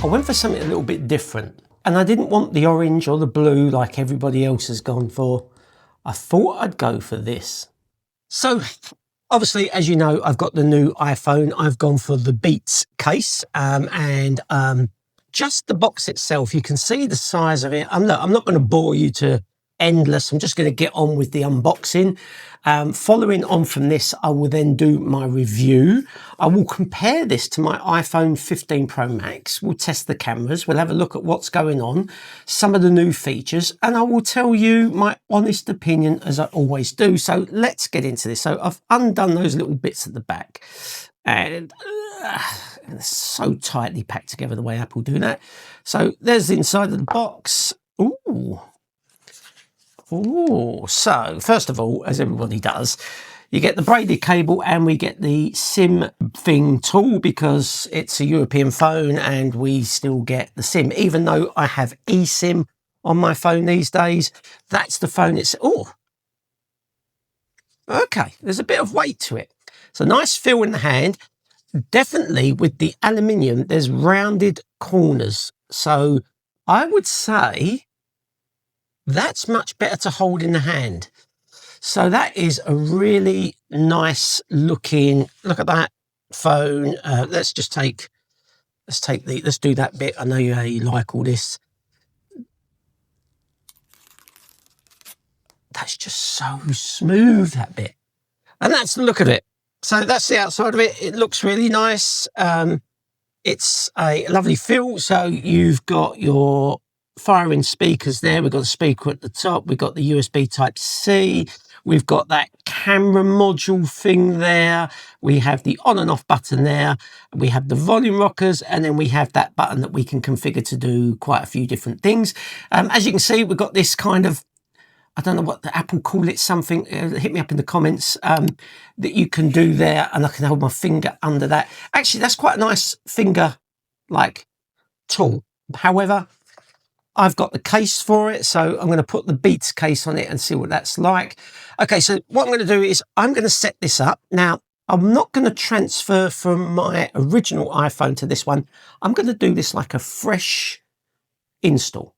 I went for something a little bit different, and I didn't want the orange or the blue like everybody else has gone for. I thought I'd go for this. So obviously, as you know, I've got the new iPhone. I've gone for the Beats case, and just the box itself, you can see the size of it. I'm not going to bore you to endless. I'm just going to get on with the unboxing. Following on from this, I will then do my review. I will compare this to my iPhone 15 Pro Max. We'll test the cameras. We'll have a look at what's going on, some of the new features, and I will tell you my honest opinion as I always do. So let's get into this. So I've undone those little bits at the back, and it's so tightly packed together the way Apple do that. So there's the inside of the box. Ooh. So first of all, as everybody does, you get the braided cable and we get the SIM thing tool because it's a European phone and we still get the SIM. Even though I have eSIM on my phone these days, that's the phone it's... Oh, okay, there's a bit of weight to it. It's a nice feel in the hand. Definitely with the aluminium, there's rounded corners. So I would say that's much better to hold in the hand. So that is a really nice looking, look at that phone. Let's do that bit. I know you like all this. That's just so smooth, that bit. And that's the look of it. So that's the outside of it. It looks really nice. It's a lovely feel. So you've got your firing speakers there. We've got a speaker at the top. We've got the USB Type-C. We've got that camera module thing there. We have the on and off button there. We have the volume rockers, and then we have that button that we can configure to do quite a few different things. As you can see, we've got this kind of, I don't know what the Apple call it, something, hit me up in the comments, that you can do there, and I can hold my finger under that. Actually, that's quite a nice finger, like, tool. However, I've got the case for it, so I'm going to put the Beats case on it and see what that's like. Okay, so what I'm going to do is I'm going to set this up. Now, I'm not going to transfer from my original iPhone to this one. I'm going to do this like a fresh install.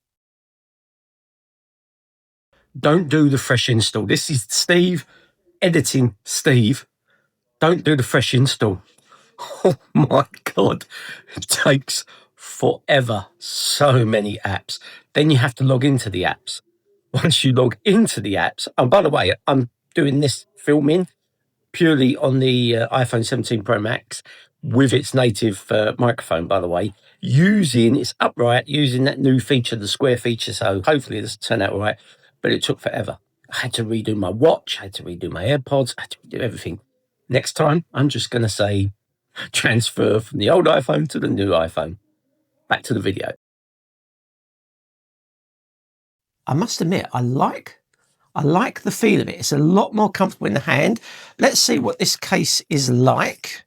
Don't do the fresh install. This is Steve, editing Steve. Don't do the fresh install. Oh my God, it takes forever. So many apps. Then you have to log into the apps. Once you log into the apps, and by the way, I'm doing this filming purely on the iPhone 17 Pro Max with its native microphone, by the way, it's upright, using that new feature, the square feature. So hopefully this will turn out all right. But it took forever. I had to redo my watch, I had to redo my AirPods, I had to redo everything. Next time, I'm just going to say transfer from the old iPhone to the new iPhone. Back to the video. I must admit, I like the feel of it. It's a lot more comfortable in the hand. Let's see what this case is like.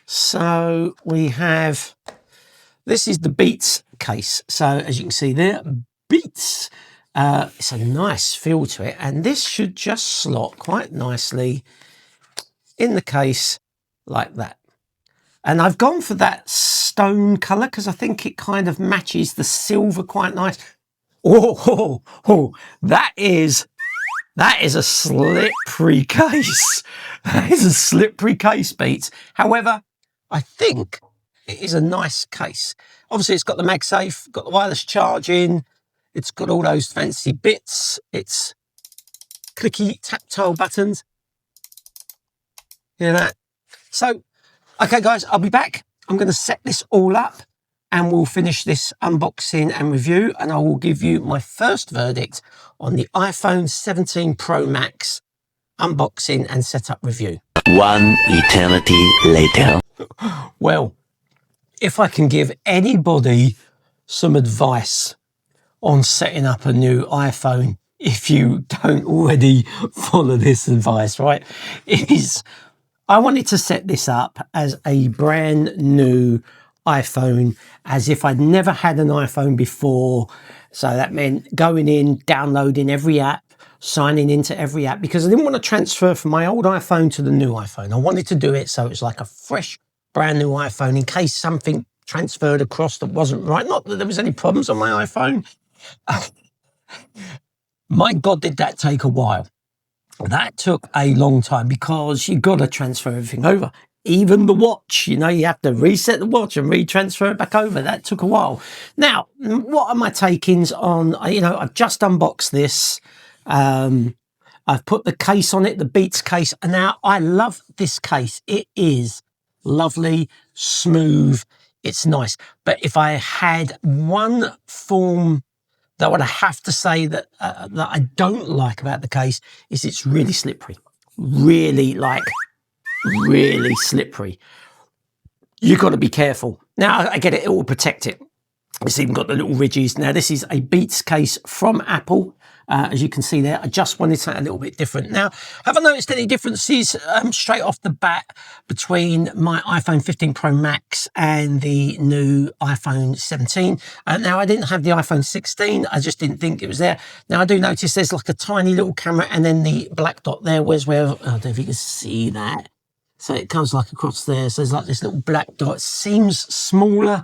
So we have, this is the Beats case. So as you can see there, Beats. It's a nice feel to it, and this should just slot quite nicely in the case like that. And I've gone for that stone colour because I think it kind of matches the silver quite nice. That is a slippery case. That is a slippery case, Beats. However, I think it is a nice case. Obviously, it's got the MagSafe, got the wireless charging. It's got all those fancy bits. It's clicky tactile buttons. Hear that? So, okay guys, I'll be back. I'm going to set this all up and we'll finish this unboxing and review, and I will give you my first verdict on the iPhone 17 Pro Max unboxing and setup review. One eternity later. Well, if I can give anybody some advice on setting up a new iPhone, if you don't already follow this advice, right, is I wanted to set this up as a brand new iPhone, as if I'd never had an iPhone before. So that meant going in, downloading every app, signing into every app, because I didn't want to transfer from my old iPhone to the new iPhone. I wanted to do it so it's like a fresh, brand new iPhone in case something transferred across that wasn't right. Not that there was any problems on my iPhone. My God, did that take a while. That took a long time because you got to transfer everything over. Even the watch, you have to reset the watch and retransfer it back over. That took a while. Now, what are my take-ins on, I've just unboxed this. I've put the case on it, the Beats case. And now I love this case. It is lovely, smooth. It's nice. But if I had one form that what I have to say that I don't like about the case is it's really slippery. Really slippery. You've got to be careful. Now, I get it, it will protect it. It's even got the little ridges. Now, this is a Beats case from Apple. As you can see there, I just wanted something a little bit different. Now, have I noticed any differences straight off the bat between my iPhone 15 Pro Max and the new iPhone 17? Now, I didn't have the iPhone 16. I just didn't think it was there. Now, I do notice there's like a tiny little camera and then the black dot there. I don't know if you can see that. So it comes like across there. So there's like this little black dot. It seems smaller.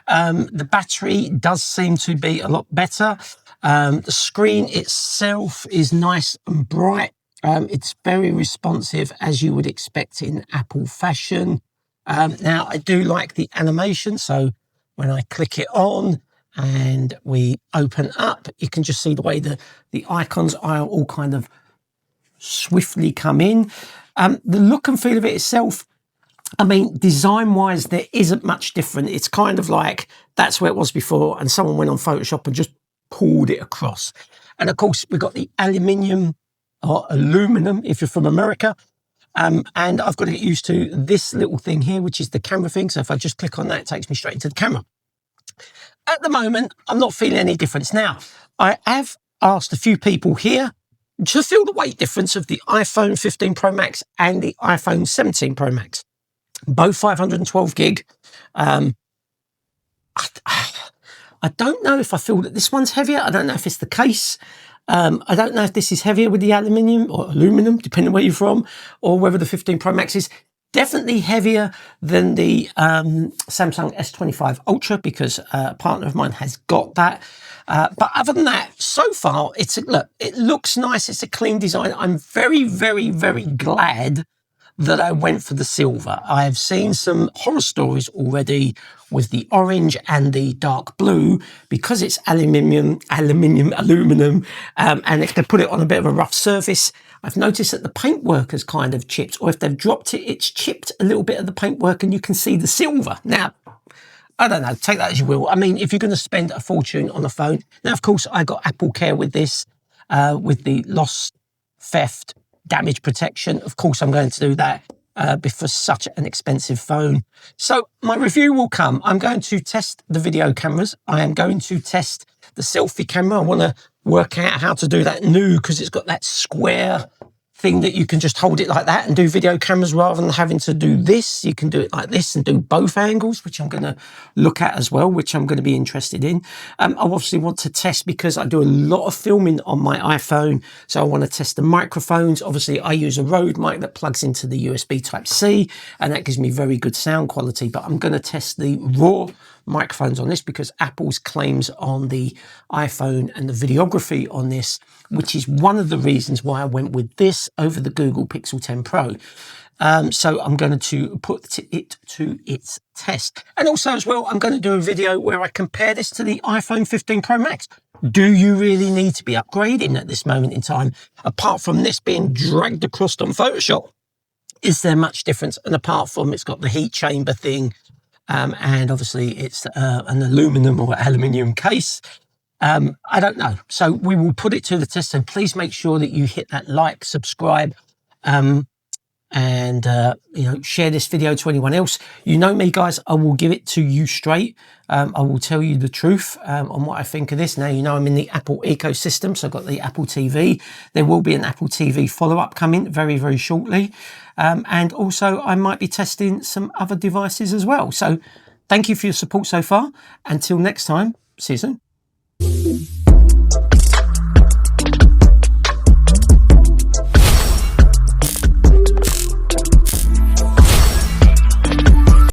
The battery does seem to be a lot better. The screen itself is nice and bright. It's very responsive, as you would expect in Apple fashion. Now, I do like the animation. So when I click it on and we open up, you can just see the way the icons are all kind of swiftly come in. The look and feel of it itself, I mean, design-wise, there isn't much different. It's kind of like that's where it was before, and someone went on Photoshop and just pulled it across. And of course, we've got the aluminium or aluminum, if you're from America. And I've got to get used to this little thing here, which is the camera thing. So if I just click on that, it takes me straight into the camera. At the moment, I'm not feeling any difference. Now, I have asked a few people here to feel the weight difference of the iPhone 15 Pro Max and the iPhone 17 Pro Max. Both 512 gig. I don't know if I feel that this one's heavier. I don't know if it's the case. I don't know if this is heavier with the aluminium or aluminum, depending where you're from, or whether the 15 Pro Max is definitely heavier than the Samsung S25 Ultra, because a partner of mine has got that. But other than that, so far, it looks nice. It's a clean design. I'm very, very, very glad that I went for the silver. I have seen some horror stories already with the orange and the dark blue, because it's aluminum, and if they put it on a bit of a rough surface, I've noticed that the paintwork has kind of chipped, or if they've dropped it, it's chipped a little bit of the paintwork and you can see the silver. Now, I don't know, take that as you will. I mean, if you're going to spend a fortune on a phone, now, of course, I got Apple Care with this, with the loss, theft, damage protection. Of course, I'm going to do that for such an expensive phone. So my review will come. I'm going to test the video cameras. I am going to test the selfie camera. I want to work out how to do that new, because it's got that square thing that you can just hold it like that and do video cameras rather than having to do this. You can do it like this and do both angles, which I'm going to look at as well, which I'm going to be interested in. I obviously want to test, because I do a lot of filming on my iPhone, so I want to test the microphones. Obviously, I use a Rode mic that plugs into the USB Type-C, and that gives me very good sound quality, but I'm going to test the raw microphones on this, because Apple's claims on the iPhone and the videography on this, which is one of the reasons why I went with this over the Google Pixel 10 Pro. So I'm going to put it to its test. And also as well, I'm going to do a video where I compare this to the iPhone 15 Pro Max. Do you really need to be upgrading at this moment in time? Apart from this being dragged across on Photoshop, is there much difference? And apart from it's got the heat chamber thing, and obviously it's an aluminum or aluminium case, I don't know. So we will put it to the test, and please make sure that you hit that like, subscribe, and share this video to anyone else. You know me, guys, I will give it to you straight. I will tell you the truth on what I think of this. Now, you know I'm in the Apple ecosystem, so I've got the Apple TV. There will be an Apple TV follow-up coming very, very shortly. And also I might be testing some other devices as well. So thank you for your support so far. Until next time, see you soon.